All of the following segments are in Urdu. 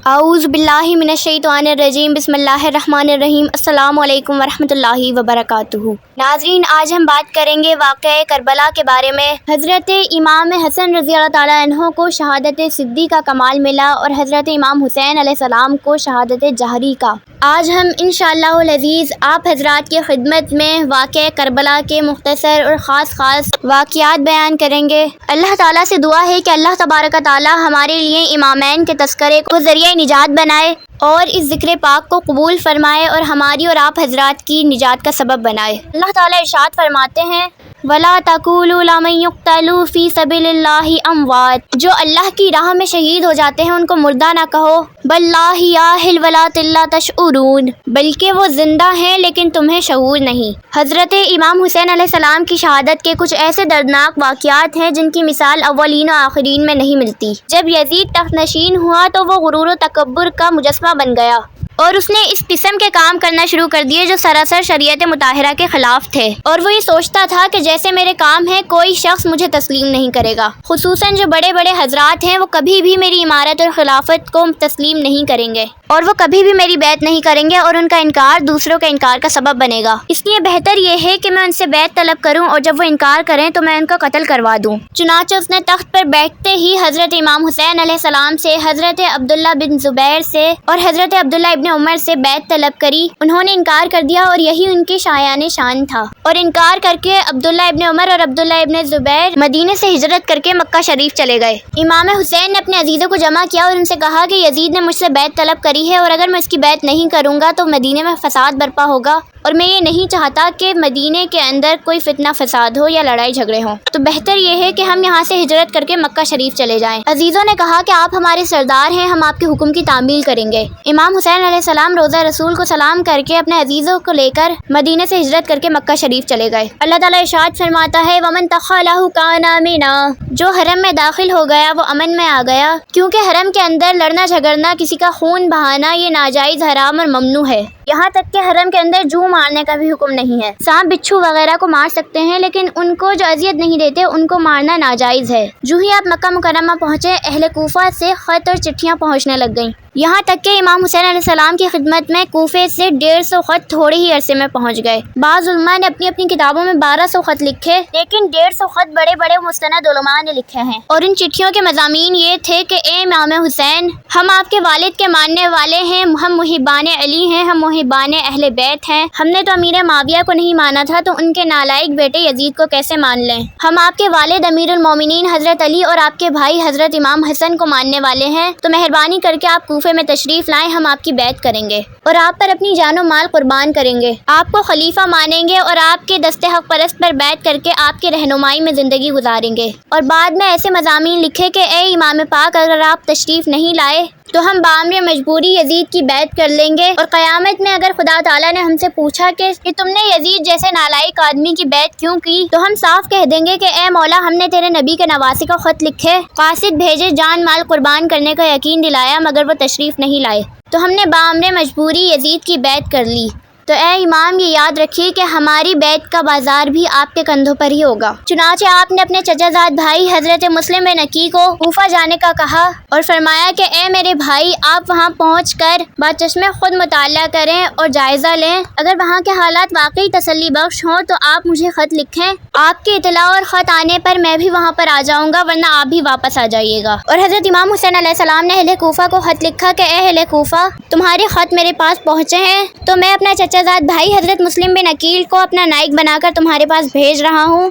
اعوذ باللہ من الشیطان الرجیم بسم اللہ الرحمن الرحیم السلام علیکم ورحمۃ اللہ وبرکاتہ۔ ناظرین، آج ہم بات کریں گے واقعہ کربلا کے بارے میں۔ حضرت امام حسن رضی اللہ تعالیٰ عنہ کو شہادت صدی کا کمال ملا اور حضرت امام حسین علیہ السلام کو شہادت جہری کا۔ آج ہم انشاءاللہ العزیز آپ حضرات کی خدمت میں واقعہ کربلا کے مختصر اور خاص واقعات بیان کریں گے۔ اللہ تعالیٰ سے دعا ہے کہ اللہ تبارک و تعالیٰ ہمارے لیے امامین کے تذکرے کو ذریعہ نجات بنائے اور اس ذکر پاک کو قبول فرمائے اور ہماری اور آپ حضرات کی نجات کا سبب بنائے۔ اللہ تعالیٰ ارشاد فرماتے ہیں وَلَا تَقُولُوا لَمَن يُقْتَلُ فِي سَبِيلِ اللَّهِ أَمْوَاتٌ، جو اللہ کی راہ میں شہید ہو جاتے ہیں ان کو مردہ نہ کہو۔ بَلْ أَحْيَاءٌ وَلَٰكِن لَّا تَشْعُرُونَ، بلکہ وہ زندہ ہیں لیکن تمہیں شعور نہیں۔ حضرت امام حسین علیہ السلام کی شہادت کے کچھ ایسے دردناک واقعات ہیں جن کی مثال اولین و آخرین میں نہیں ملتی۔ جب یزید تخت نشین ہوا تو وہ غرور و تکبر کا مجسمہ بن گیا اور اس نے اس قسم کے کام کرنا شروع کر دیے جو سراسر شریعت مطہرہ کے خلاف تھے، اور وہ یہ سوچتا تھا کہ جیسے میرے کام ہے کوئی شخص مجھے تسلیم نہیں کرے گا، خصوصاً جو بڑے بڑے حضرات ہیں وہ کبھی بھی میری امارت اور خلافت کو تسلیم نہیں کریں گے اور وہ کبھی بھی میری بیعت نہیں کریں گے، اور ان کا انکار دوسروں کے انکار کا سبب بنے گا۔ اس لیے بہتر یہ ہے کہ میں ان سے بیعت طلب کروں اور جب وہ انکار کریں تو میں ان کا قتل کروا دوں۔ چنانچہ اس نے تخت پر بیٹھتے ہی حضرت امام حسین علیہ السلام سے، حضرت عبداللہ بن زبیر سے اور حضرت عبداللہ ابن عمر سے بیعت طلب کری۔ انہوں نے انکار کر دیا اور یہی ان کی شایان شان تھا، اور انکار کر کے عبداللہ ابن عمر اور عبداللہ ابن زبیر مدینے سے ہجرت کر کے مکہ شریف چلے گئے۔ امام حسین نے اپنے عزیزوں کو جمع کیا اور ان سے کہا کہ یزید نے مجھ سے بیعت طلب کری ہے اور اگر میں اس کی بیعت نہیں کروں گا تو مدینے میں فساد برپا ہوگا، اور میں یہ نہیں چاہتا کہ مدینے کے اندر کوئی فتنہ فساد ہو یا لڑائی جھگڑے ہوں، تو بہتر یہ ہے کہ ہم یہاں سے ہجرت کر کے مکہ شریف چلے جائیں۔ عزیزوں نے کہا کہ آپ ہمارے سردار ہیں، ہم آپ کے حکم کی تعمیل کریں گے۔ امام حسین علیہ السلام روضہ رسول کو سلام کر کے اپنے عزیزوں کو لے کر مدینے سے ہجرت کر کے مکہ شریف چلے گئے۔ اللہ تعالیٰ ارشاد فرماتا ہے وَمَن دَخَلَهُ كَانَ آمِنًا، جو حرم میں داخل ہو گیا وہ امن میں آ گیا، کیونکہ حرم کے اندر لڑنا جھگڑنا، کسی کا خون بہانا یہ ناجائز، حرام اور ممنوع ہے۔ یہاں تک کہ حرم کے اندر جو مارنے کا بھی حکم نہیں ہے۔ سانپ بچھو وغیرہ کو مار سکتے ہیں لیکن ان کو جو اذیت نہیں دیتے ان کو مارنا ناجائز ہے۔ جو ہی آپ مکہ مکرمہ پہنچے اہل کوفہ سے خط اور چٹھیاں پہنچنے لگ گئیں، یہاں تک کہ امام حسین علیہ السلام کی خدمت میں کوفے سے 150 خط تھوڑے ہی عرصے میں پہنچ گئے۔ بعض علماء نے اپنی اپنی کتابوں میں 1200 خط لکھے، لیکن 150 خط بڑے بڑے مستند علماء نے لکھے ہیں، اور ان چٹھیوں کے مضامین یہ تھے کہ اے امام حسین، ہم آپ کے والد کے ماننے والے ہیں، ہم محبان علی ہیں، ہم محبان اہل بیت ہیں، ہم نے تو امیر معاویہ کو نہیں مانا تھا تو ان کے نالائق بیٹے یزید کو کیسے مان لیں؟ ہم آپ کے والد امیر المومنین حضرت علی اور آپ کے بھائی حضرت امام حسن کو ماننے والے ہیں، تو مہربانی کر کے آپ کوفے میں تشریف لائیں، ہم آپ کی بیعت کریں گے اور آپ پر اپنی جان و مال قربان کریں گے، آپ کو خلیفہ مانیں گے اور آپ کے دست حق پرست پر بیعت کر کے آپ کی رہنمائی میں زندگی گزاریں گے۔ اور بعد میں ایسے مضامین لکھے کہ اے امام پاک، اگر آپ تشریف نہیں لائے تو ہم بامر مجبوری یزید کی بیعت کر لیں گے، اور قیامت میں اگر خدا تعالیٰ نے ہم سے پوچھا کہ تم نے یزید جیسے نالائق آدمی کی بیعت کیوں کی، تو ہم صاف کہہ دیں گے کہ اے مولا، ہم نے تیرے نبی کے نواسے کا خط لکھے، قاصد بھیجے، جان مال قربان کرنے کا یقین دلایا، مگر وہ تشریف نہیں لائے، تو ہم نے بامر مجبوری یزید کی بیعت کر لی۔ تو اے امام، یہ یاد رکھیے کہ ہماری بیعت کا بازار بھی آپ کے کندھوں پر ہی ہوگا۔ چنانچہ آپ نے اپنے چچا زاد بھائی حضرت مسلم بن عقیل کو کوفہ جانے کا کہا اور فرمایا کہ اے میرے بھائی، آپ وہاں پہنچ کر باچشمے خود مطالعہ کریں اور جائزہ لیں، اگر وہاں کے حالات واقعی تسلی بخش ہوں تو آپ مجھے خط لکھیں، آپ کی اطلاع اور خط آنے پر میں بھی وہاں پر آ جاؤں گا، ورنہ آپ بھی واپس آ جائیے گا۔ اور حضرت امام حسین علیہ السلام نے اہل کوفہ کو خط لکھا کہ اے اہل کوفہ، تمہارے خط میرے پاس پہنچے ہیں تو میں اپنا چچا زاد بھائی حضرت مسلم بن عقیل کو اپنا نائب بنا کر تمہارے پاس بھیج رہا ہوں،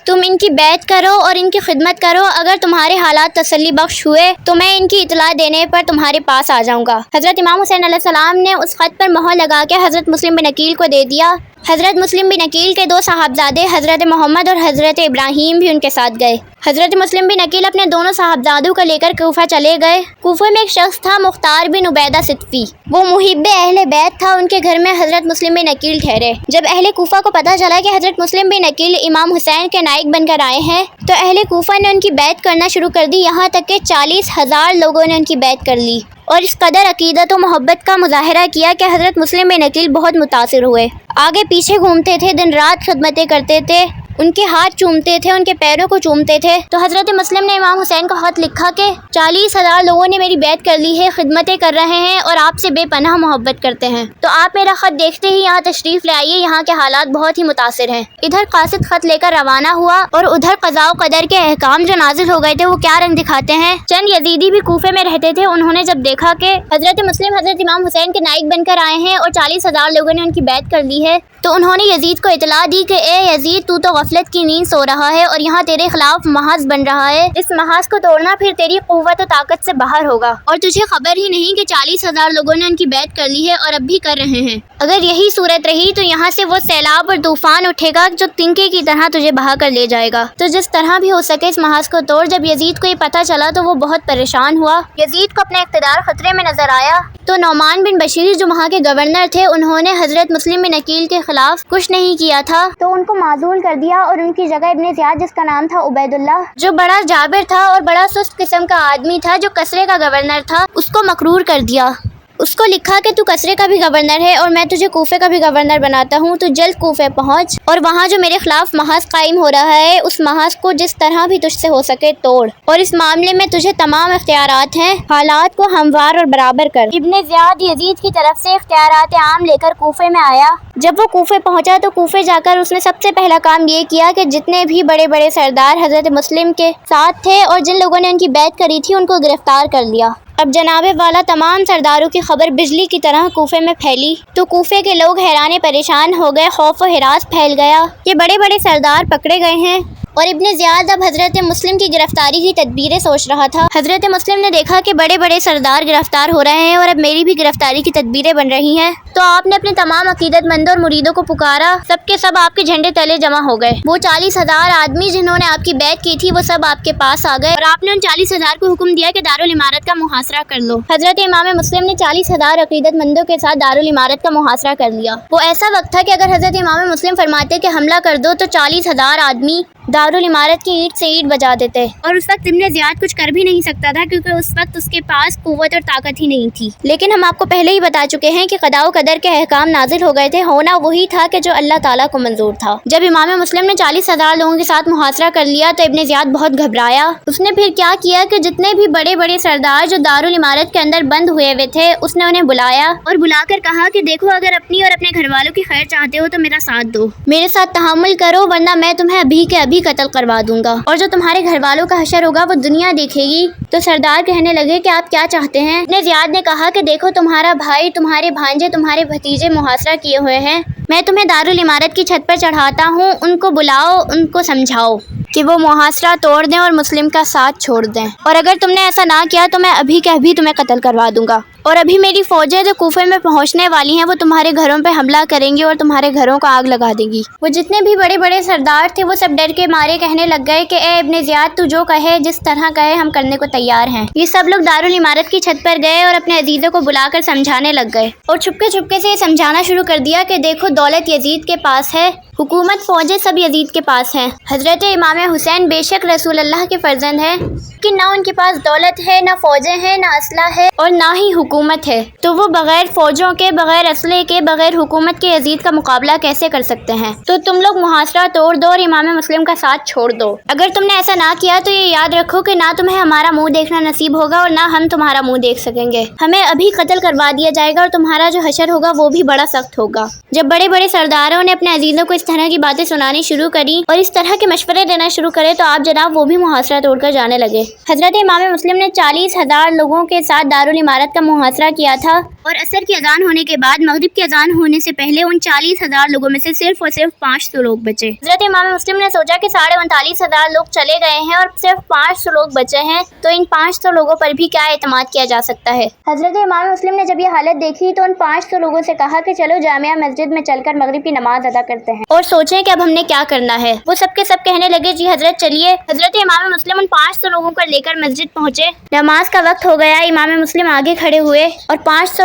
تم ان کی بیعت کرو اور ان کی خدمت کرو، اگر تمہارے حالات تسلی بخش ہوئے تو میں ان کی اطلاع دینے پر تمہارے پاس آ جاؤں گا۔ حضرت امام حسین علیہ السلام نے اس خط پر مہر لگا کے حضرت مسلم بن عقیل کو دے دیا۔ حضرت مسلم بن عقیل کے 2 صاحبزادے حضرت محمد اور حضرت ابراہیم بھی ان کے ساتھ گئے۔ حضرت مسلم بن عقیل اپنے دونوں صاحبزادوں کو لے کر کوفہ چلے گئے۔ کوفہ میں ایک شخص تھا مختار بن عبیدہ ستفی، وہ محب اہل بیت تھا، ان کے گھر میں حضرت مسلم بن عقیل ٹھہرے۔ جب اہل کوفہ کو پتہ چلا کہ حضرت مسلم بن عقیل امام حسین کے نائب بن کر آئے ہیں تو اہل کوفہ نے ان کی بیعت کرنا شروع کر دی، یہاں تک کہ 40,000 لوگوں نے ان کی بیعت کر لی اور اس قدر عقیدت و محبت کا مظاہرہ کیا کہ حضرت مسلم بن عقیل بہت متاثر ہوئے۔ آگے پیچھے گھومتے تھے، دن رات خدمتیں کرتے تھے، ان کے ہاتھ چومتے تھے، ان کے پیروں کو چومتے تھے۔ تو حضرت مسلم نے امام حسین کو خط لکھا کہ 40,000 لوگوں نے میری بیعت کر لی ہے، خدمتیں کر رہے ہیں اور آپ سے بے پناہ محبت کرتے ہیں، تو آپ میرا خط دیکھتے ہی یہاں تشریف لے آئیے، یہاں کے حالات بہت ہی متاثر ہیں۔ ادھر قاصد خط لے کر روانہ ہوا اور ادھر قضاء و قدر کے احکام جو نازل ہو گئے تھے وہ کیا رنگ دکھاتے ہیں۔ چند یزیدی بھی کوفے میں رہتے تھے، انہوں نے جب دیکھا کہ حضرت مسلم حضرت امام حسین کے نائب بن کر آئے ہیں اور 40,000 لوگوں نے ان کی بیعت کر لی ہے، تو انہوں نے یزید کو اطلاع دی کہ اے یزید، تو غفلت کی نیند سو رہا ہے اور یہاں تیرے خلاف محاذ بن رہا ہے، اس محاذ کو توڑنا پھر تیری قوت و طاقت سے باہر ہوگا، اور تجھے خبر ہی نہیں کہ 40,000 لوگوں نے ان کی بیعت کر لی ہے اور اب بھی کر رہے ہیں۔ اگر یہی صورت رہی تو یہاں سے وہ سیلاب اور طوفان اٹھے گا جو تنکے کی طرح تجھے بہا کر لے جائے گا، تو جس طرح بھی ہو سکے اس محاذ کو توڑ۔ جب یزید کو یہ پتہ چلا تو وہ بہت پریشان ہوا، یزید کو اپنا اقتدار خطرے میں نظر آیا، تو نعمان بن بشیر جو وہاں کے گورنر تھے، انہوں نے حضرت مسلم بن عقیل کے خلاف کچھ نہیں کیا تھا، تو ان کو معزول کر دیا اور ان کی جگہ ابن زیاد، جس کا نام تھا عبید اللہ، جو بڑا جابر تھا اور بڑا سست قسم کا آدمی تھا، جو کسرے کا گورنر تھا، اس کو مقرور کر دیا۔ اس کو لکھا کہ تو کسرے کا بھی گورنر ہے اور میں تجھے کوفے کا بھی گورنر بناتا ہوں، تو جلد کوفے پہنچ اور وہاں جو میرے خلاف محاذ قائم ہو رہا ہے اس محاذ کو جس طرح بھی تجھ سے ہو سکے توڑ، اور اس معاملے میں تجھے تمام اختیارات ہیں، حالات کو ہموار اور برابر کر۔ ابن زیاد یزید کی طرف سے اختیارات عام لے کر کوفے میں آیا۔ جب وہ کوفے پہنچا تو کوفے جا کر اس نے سب سے پہلا کام یہ کیا کہ جتنے بھی بڑے بڑے سردار حضرت مسلم کے ساتھ تھے اور جن لوگوں نے ان کی بیعت کری تھی ان کو گرفتار کر لیا۔ اب جناب والا تمام سرداروں کی خبر بجلی کی طرح کوفے میں پھیلی، تو کوفے کے لوگ حیران پریشان ہو گئے، خوف و ہراس پھیل گیا کہ بڑے بڑے سردار پکڑے گئے ہیں، اور ابن زیاد اب حضرت مسلم کی گرفتاری کی تدبیریں سوچ رہا تھا۔ حضرت مسلم نے دیکھا کہ بڑے بڑے سردار گرفتار ہو رہے ہیں اور اب میری بھی گرفتاری کی تدبیریں بن رہی ہیں، تو آپ نے اپنے تمام عقیدت مندوں اور مریدوں کو پکارا، سب کے سب آپ کے جھنڈے تلے جمع ہو گئے۔ وہ 40,000 آدمی جنہوں نے آپ کی بیعت کی تھی وہ سب آپ کے پاس آ گئے، اور آپ نے ان 40,000 کو حکم دیا کہ دارالامارت کا محاصرہ کر لو۔ حضرت امام مسلم نے 40,000 عقیدت مندوں کے ساتھ دارالامارت کا محاصرہ کر لیا۔ وہ ایسا وقت تھا کہ اگر حضرت امام مسلم فرماتے کہ حملہ کر دو تو 40,000 آدمی دارالامارت کی اینٹ سے اینٹ بجا دیتے، اور اس وقت ابن زیاد کچھ کر بھی نہیں سکتا تھا کیونکہ اس وقت اس کے پاس قوت اور طاقت ہی نہیں تھی۔ لیکن ہم آپ کو پہلے ہی بتا چکے ہیں کہ قضاء و قدر کے احکام نازل ہو گئے تھے، ہونا وہی تھا کہ جو اللہ تعالیٰ کو منظور تھا۔ جب امام مسلم نے 40,000 لوگوں کے ساتھ محاصرہ کر لیا تو ابن زیاد بہت گھبرایا۔ اس نے پھر کیا کیا کہ جتنے بھی بڑے بڑے سردار جو دارالامارت کے اندر بند ہوئے ہوئے تھے اس نے انہیں بلایا اور بلا کر کہا کہ دیکھو، اگر اپنی اور اپنے گھر والوں کی خیر چاہتے ہو تو میرا ساتھ دو، میرے ساتھ تحمل کرو، ورنہ میں تمہیں ابھی کے ابھی قتل کروا دوں گا، اور جو تمہارے گھر والوں کا حشر ہوگا وہ دنیا دیکھے گی۔ تو سردار کہنے لگے کہ آپ کیا چاہتے ہیں؟ ابن زیاد نے کہا کہ دیکھو، تمہارا بھائی، تمہارے بھانجے، تمہارے بھتیجے محاصرہ کیے ہوئے ہیں، میں تمہیں دارالامارت کی چھت پر چڑھاتا ہوں، ان کو بلاؤ، ان کو سمجھاؤ کہ وہ محاصرہ توڑ دیں اور مسلم کا ساتھ چھوڑ دیں، اور اگر تم نے ایسا نہ کیا تو میں ابھی کے ابھی تمہیں قتل کروا دوں گا، اور ابھی میری فوجیں جو کوفے میں پہنچنے والی ہیں وہ تمہارے گھروں پہ حملہ کریں گی اور تمہارے گھروں کو آگ لگا دیں گی۔ وہ جتنے بھی بڑے بڑے سردار تھے وہ سب ڈر کے مارے کہنے لگ گئے کہ اے ابن زیاد، تو جو کہے، جس طرح کہے، ہم کرنے کو تیار ہیں۔ یہ سب لوگ دارالامارت کی چھت پر گئے اور اپنے عزیزوں کو بلا کر سمجھانے لگ گئے، اور چھپکے چھپکے سے یہ سمجھانا شروع کر دیا کہ دیکھو، دولت یزید کے پاس ہے، حکومت، فوجیں سب یزید کے پاس ہیں، حضرت امام حسین بے شک رسول اللہ کے فرزند ہیں، کہ نہ ان کے پاس دولت ہے، نہ فوجیں ہیں، نہ اسلحہ ہے، اور نہ ہی حکومت ہے، تو وہ بغیر فوجوں کے، بغیر اسلحے کے، بغیر حکومت کے یزید کا مقابلہ کیسے کر سکتے ہیں؟ تو تم لوگ محاصرہ توڑ دو اور امام مسلم کا ساتھ چھوڑ دو۔ اگر تم نے ایسا نہ کیا تو یہ یاد رکھو کہ نہ تمہیں ہمارا منہ دیکھنا نصیب ہوگا اور نہ ہم تمہارا منہ دیکھ سکیں گے، ہمیں ابھی قتل کروا دیا جائے گا اور تمہارا جو حشر ہوگا وہ بھی بڑا سخت ہوگا۔ جب بڑے بڑے سرداروں نے اپنے عزیزوں کو اس طرح کی باتیں سنانی شروع کری اور اس طرح کے مشورے دینا شروع کرے تو آپ جناب وہ بھی محاصرہ توڑ کر جانے لگے۔ حضرت امام مسلم نے 40,000 لوگوں کے ساتھ دارالامارت کا محاصرہ کیا تھا، اور عصر کی اذان ہونے کے بعد مغرب کی اذان ہونے سے پہلے ان 40,000 لوگوں میں سے صرف اور صرف 500 لوگ بچے۔ حضرت امام مسلم نے سوچا کہ 39,500 لوگ چلے گئے ہیں اور صرف 500 لوگ بچے ہیں، تو ان 500 لوگوں پر بھی کیا اعتماد کیا جا سکتا ہے؟ حضرت امام مسلم نے جب یہ حالت دیکھی تو ان 500 لوگوں سے کہا کہ چلو جامعہ مسجد میں چل کر مغرب کی نماز ادا کرتے ہیں اور سوچیں کہ اب ہم نے کیا کرنا ہے۔ وہ سب کے سب کہنے لگے جی حضرت چلیے۔ حضرت امام مسلم ان 500 لوگوں کو لے کر مسجد پہنچے، نماز کا وقت ہو گیا، امام مسلم آگے کھڑے ہوئے اور 500